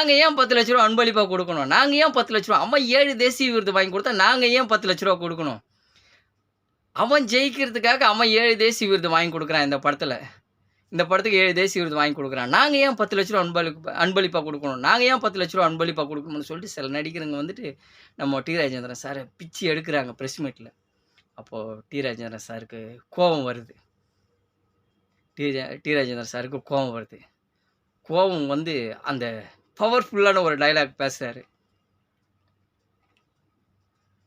நாங்கள் ஏன் 10,00,000 அன்பளிப்பாக கொடுக்கணும்? நாங்கள் ஏன் 10,00,000? அவன் 7 தேசிய விருது வாங்கி கொடுத்தா நாங்கள் ஏன் 10,00,000 கொடுக்கணும்? அவன் ஜெயிக்கிறதுக்காக அவன் 7 தேசிய விருது வாங்கி கொடுக்குறான் இந்த படத்தில். இந்த படத்துக்கு 7 தேசிய விருது வாங்கி கொடுக்குறான். நாங்கள் ஏன் 10,00,000 அன்பளிப்பாக கொடுக்கணும்? நாங்கள் ஏன் 10,00,000 அன்பளிப்பாக கொடுக்கணும்னு சொல்லிட்டு சில நடிகருங்க வந்துட்டு நம்ம டி. ராஜேந்திரன் சாரை பிச்சு எடுக்கிறாங்க ப்ரெஸ் மீட்டில். அப்போது டி. ராஜேந்திரன் சாருக்கு கோபம் வருது. டி. ராஜேந்திரன் சாருக்கு கோபம் வருது. கோபம் வந்து அந்த பவர்ஃபுல்லான ஒரு டைலாக் பேசுகிறாரு.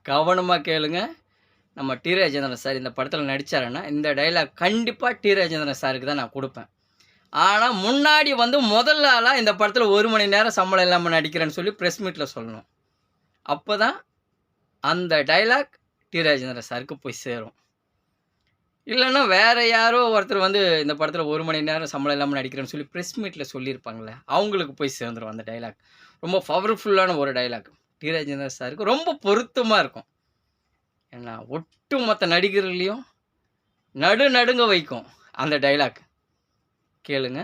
கவனமாக கேளுங்க. நம்ம டி. ராஜேந்திரன் சார் இந்த படத்தில் நடித்தாருன்னா இந்த டைலாக் கண்டிப்பாக டி. ராஜேந்திரன் சாருக்கு தான் நான் கொடுப்பேன். ஆனால் முன்னாடி வந்து முதல் ஆளாக இந்த படத்தில் 1 மணி நேரம் சம்பளம் இல்லாமல் நடிக்கிறேன்னு சொல்லி ப்ரெஸ் மீட்டில் சொல்லணும். அப்போ தான் அந்த டைலாக் டி. ராஜேந்திரன் சாருக்கு போய் சேரும். இல்லைன்னா வேறு யாரோ ஒருத்தர் வந்து இந்த படத்தில் 1 மணி நேரம் சம்பளம் இல்லாமல் நடிக்கிறேன்னு சொல்லி ப்ரெஸ் மீட்டில் சொல்லியிருப்பாங்களே, அவங்களுக்கு போய் சேர்ந்துடும் அந்த டைலாக். ரொம்ப பவர்ஃபுல்லான ஒரு டைலாக். டி. ராஜேந்திரன் சாருக்கு ரொம்ப பொருத்தமாக இருக்கும். ஏன்னா ஒட்டுமொத்த நடிகர்களையும் நடுங்க வைக்கும் அந்த டைலாக். கேளுங்க.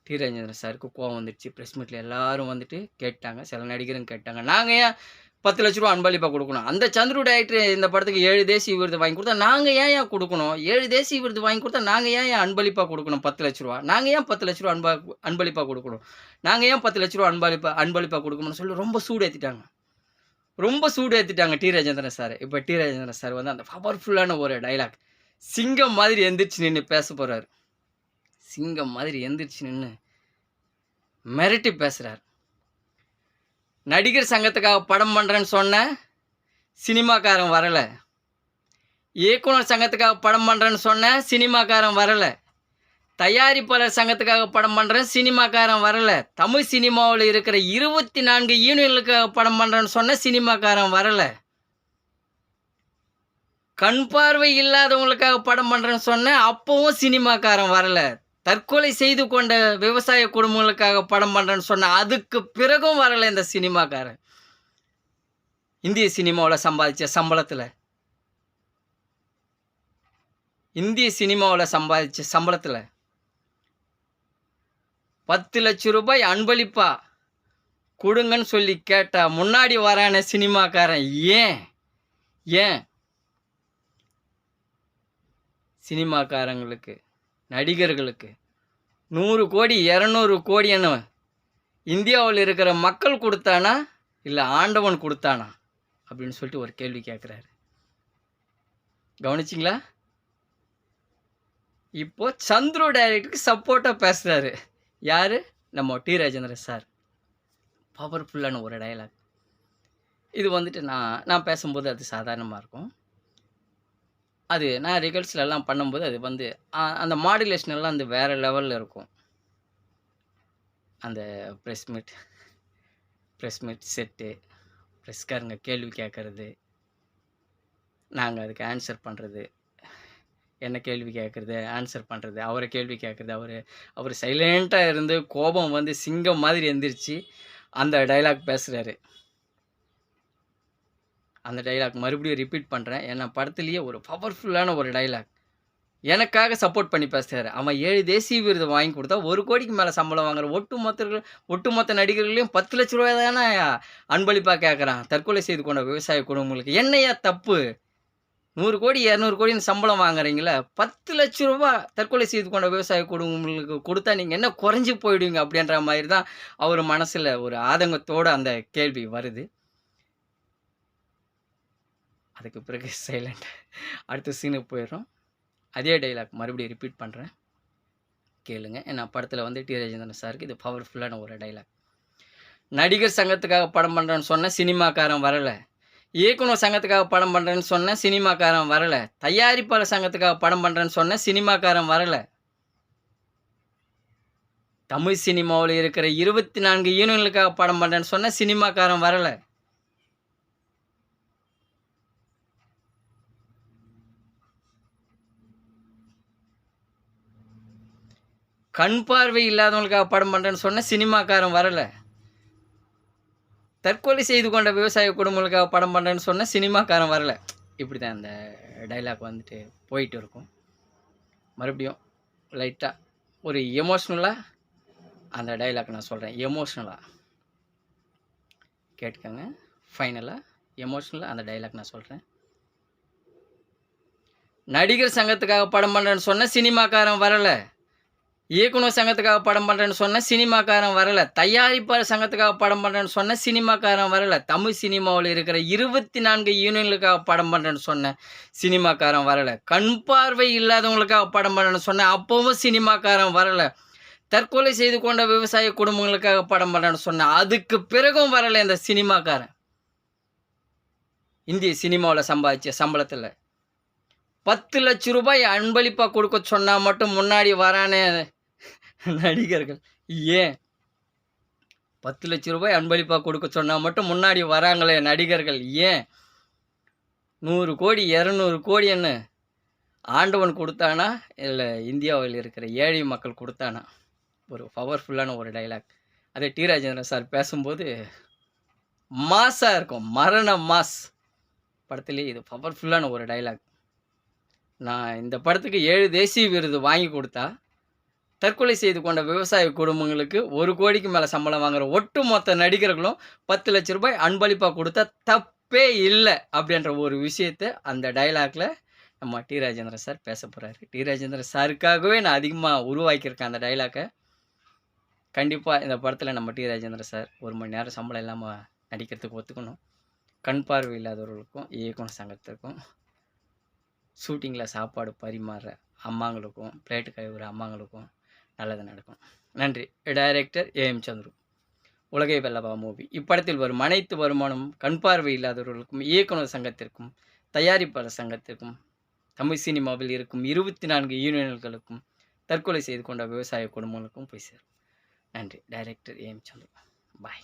டி. ராஜேந்திரன் சாருக்கு கோவம் வந்துடுச்சு. ப்ரெஸ் மீட்டில் எல்லோரும் வந்துட்டு கேட்டாங்க. சில நடிகரும் கேட்டாங்க, நாங்கள் ஏன் 10,00,000 அன்பளிப்பாக கொடுக்கணும்? அந்த சந்துரு டைரக்டர் இந்த படத்துக்கு 7 தேசிய விருது வாங்கி கொடுத்தா நாங்கள் ஏன் கொடுக்கணும்? 7 தேசிய விருது வாங்கி கொடுத்தா நாங்கள் ஏன் அன்பளிப்பாக கொடுக்கணும் 10,00,000? நாங்கள் ஏன் 10,00,000 அன்பளிப்பாக கொடுக்கணும்? நாங்கள் ஏன் 10,00,000 அன்பளிப்பாக கொடுக்கணும்னு சொல்லி ரொம்ப சூடு ஏற்றிட்டாங்க டி. ராஜேந்திரன் சார். இப்போ டி. ராஜேந்திரன் சார் வந்து அந்த பவர்ஃபுல்லான ஒரு டைலாக் சிங்கம் மாதிரி எந்திரிச்சு நின்று பேச போகிறார். சிங்கம் மாதிரி எந்திரிச்சு நின்று மிரட்டி பேசுகிறார். நடிகர் சங்கத்துக்காக படம் பண்ணுறேன்னு சொன்ன சினிமாக்காரன் வரலை. இயக்குனர் சங்கத்துக்காக படம் பண்ணுறேன்னு சொன்ன சினிமாக்காரன் வரலை. தயாரிப்பாளர் சங்கத்துக்காக படம் பண்ணுறேன், சினிமாக்காரன் வரலை. தமிழ் சினிமாவில் இருக்கிற 24 யூனியனுக்காக படம் பண்ணுறேன்னு சொன்ன சினிமாக்காரன் வரலை. கண் பார்வை இல்லாதவங்களுக்காக படம் பண்ணுறேன்னு சொன்ன அப்பவும் சினிமாக்காரன் வரலை. தற்கொலை செய்து கொண்ட விவசாய குடும்பங்களுக்காக படம் பண்ணுறேன்னு சொன்ன அதுக்கு பிறகும் வரலை இந்த சினிமாக்காரன். இந்திய சினிமாவில் சம்பாதிச்ச சம்பளத்தில் 10,00,000 ரூபாய் அன்பளிப்பா கொடுங்கன்னு சொல்லி கேட்டா முன்னாடி வரான சினிமாக்காரன் ஏன் சினிமாக்காரங்களுக்கு, நடிகர்களுக்கு 100 கோடி 200 கோடி என்ன இந்தியாவில் இருக்கிற மக்கள் கொடுத்தானா இல்லை ஆண்டவன் கொடுத்தானா அப்படின்னு சொல்லிட்டு ஒரு கேள்வி கேட்குறாரு. கவனிச்சிங்களா? இப்போ சந்துரு டைரக்டருக்கு சப்போர்ட்டாக பேசுகிறாரு. யார்? நம்ம டி. ராஜேந்திரன் சார். பவர்ஃபுல்லான ஒரு டைலாக். இது வந்துட்டு நான் பேசும்போது அது சாதாரணமாக இருக்கும். அது நான் ரிகல்ஸ்லாம் பண்ணும்போது அது வந்து அந்த மாடுலேஷன் எல்லாம் வந்து வேறு லெவலில் இருக்கும். அந்த ப்ரெஸ் மீட் செட்டு, ப்ரெஸ்காரங்க கேள்வி கேட்குறது, நாங்கள் அதுக்கு ஆன்சர் பண்ணுறது, என்ன கேள்வி கேட்குறது ஆன்சர் பண்ணுறது, அவரை கேள்வி கேட்குறது, அவர் சைலண்ட்டாக இருந்து கோபம் வந்து சிங்கம் மாதிரி எந்திரிச்சு அந்த டைலாக் பேசுகிறாரு. அந்த டைலாக் மறுபடியும் ரிப்பீட் பண்ணுறேன். ஏன்னா படத்துலேயே ஒரு பவர்ஃபுல்லான ஒரு டைலாக். எனக்காக சப்போர்ட் பண்ணி பேசுகிறாரு. அவன் 7 தேசிய விருது வாங்கி கொடுத்தா 1 கோடிக்கு மேலே சம்பளம் வாங்குற ஒட்டுமொத்த நடிகர்களையும் 10,00,000 ரூபாய் தானே அன்பளிப்பாக கேட்குறான். தற்கொலை செய்து கொண்ட விவசாய குடும்பங்களுக்கு என்னையா தப்பு? 100 கோடி 200 கோடின்னு சம்பளம் வாங்குறீங்களே, 10,00,000 ரூபா தற்கொலை செய்து கொண்ட விவசாய குடும்பங்களுக்கு கொடுத்தா நீங்கள் என்ன குறைஞ்சி போயிடுவீங்க அப்படின்ற மாதிரி தான் அவர் மனசில் ஒரு ஆதங்கத்தோடு அந்த கேள்வி வருது. அதுக்கு பிறகு சைலண்ட். அடுத்த சீனுக்கு போயிடுறோம். அதே டைலாக் மறுபடியும் ரிப்பீட் பண்ணுறேன், கேளுங்க. ஏன்னா படத்தில் வந்து டி. ராஜேந்திரன் சாருக்கு இது பவர்ஃபுல்லான ஒரு டைலாக். நடிகர் சங்கத்துக்காக படம் பண்ணுறேன்னு சொன்ன சினிமாக்காரன் வரலை. இயக்குனர் சங்கத்துக்காக படம் பண்ணுறேன்னு சொன்ன சினிமாக்காரன் வரலை. தயாரிப்பாளர் சங்கத்துக்காக படம் பண்ணுறேன்னு சொன்ன சினிமாக்காரன் வரலை. தமிழ் சினிமாவில் இருக்கிற 24 யூனியனுக்காக படம் பண்ணுறேன்னு சொன்ன சினிமாக்காரன் வரலை. கண் பார்வை இல்லாதவங்களுக்காக படம் பண்ணுறேன்னு சொன்ன சினிமாக்காரன் வரலை. தற்கொலை செய்து கொண்ட விவசாய குடும்பங்களுக்காக படம் பண்ணுறேன்னு சொன்ன சினிமாக்காரன் வரலை. இப்படி தான் இந்த டைலாக் வந்துட்டு போயிட்டு இருக்கும். மறுபடியும் லைட்டாக ஒரு எமோஷ்னலாக அந்த டைலாக் நான் சொல்கிறேன் எமோஷ்னலாக கேட்டுக்கோங்க. ஃபைனலாக எமோஷ்னலாக அந்த டைலாக் நான் சொல்கிறேன். நடிகர் சங்கத்துக்காக படம் பண்ணுறேன்னு சொன்ன சினிமாக்காரன் வரலை. இயக்குனர் சங்கத்துக்காக படம் பண்ணுறேன்னு சொன்ன சினிமாக்காரன் வரலை. தயாரிப்பாளர் சங்கத்துக்காக படம் பண்ணுறேன்னு சொன்ன சினிமாக்காரன் வரலை. தமிழ் சினிமாவில் இருக்கிற 24 யூனியன்களுக்காக படம் பண்ணுறேன்னு சொன்ன சினிமாக்காரன் வரலை. கண் பார்வை இல்லாதவங்களுக்காக படம் பண்ணுறேன்னு சொன்னேன், அப்போவும் சினிமாக்காரன் வரலை. தற்கொலை செய்து கொண்ட விவசாய குடும்பங்களுக்காக படம் பண்ணுறேன்னு சொன்னேன், அதுக்கு பிறகும் வரலை இந்த சினிமாக்காரன். இந்திய சினிமாவில் சம்பாதிச்ச சம்பளத்தில் 10 லட்சம் ரூபாய் அன்பளிப்பாக கொடுக்க சொன்னால் மட்டும் முன்னாடி வரானே நடிகர்கள். ஏன் 10 லட்சம் ரூபாய் அன்பளிப்பாக கொடுக்க சொன்னால் மட்டும் முன்னாடி வராங்களே நடிகர்கள்? ஏன் 100 கோடி 200 கோடி என்ன ஆண்டவன் கொடுத்தானா இல்லை இந்தியாவில் இருக்கிற ஏழை மக்கள் கொடுத்தானா? ஒரு பவர்ஃபுல்லான ஒரு டைலாக். அதே டி ராஜேந்திரன் சார் பேசும்போது மாஸாக இருக்கும். மரண மாஸ் படத்துலேயே இது பவர்ஃபுல்லான ஒரு டைலாக். நான் இந்த படத்துக்கு 7 தேசிய விருது வாங்கி கொடுத்தா தற்கொலை செய்து கொண்ட விவசாய குடும்பங்களுக்கு 1 கோடிக்கு மேலே சம்பளம் வாங்குற ஒட்டுமொத்த நடிகர்களும் 10 லட்சம் ரூபாய் அன்பளிப்பாக கொடுத்தா தப்பே இல்லை அப்படின்ற ஒரு விஷயத்தை அந்த டைலாக்ல நம்ம டி ராஜேந்திரன் சார் பேச போகிறாரு. டி ராஜேந்திரன் சாருக்காகவே நான் அதிகமாக உருவாக்கியிருக்கேன் அந்த டைலாக்கை. கண்டிப்பாக இந்த படத்தில் நம்ம டி ராஜேந்திரன் சார் 1 மணி நேரம் சம்பளம் இல்லாமல் நடிக்கிறதுக்கு ஒத்துக்கணும். கண் பார்வை இல்லாதவர்களுக்கும் இயக்குனர் சங்கத்திற்கும் ஷூட்டிங்கில் சாப்பாடு பரிமாறுற அம்மாங்களுக்கும் பிளேட்டு கழுவுற அம்மாங்களுக்கும் நல்லது நடக்கும். நன்றி. Director AM Chandru. உலகை வெல்லவா மூவி. இப்படத்தில் வரும் அனைத்து வருமானமும் கண் பார்வை இல்லாதவர்களுக்கும் இயக்குனர் சங்கத்திற்கும் தயாரிப்பாளர் சங்கத்திற்கும் தமிழ் சினிமாவில் இருக்கும் 24 யூனியன்களுக்கும் தற்கொலை செய்து கொண்ட விவசாய குடும்பங்களுக்கும் போய் சேரும். நன்றி. Director AM Chandru. பாய்.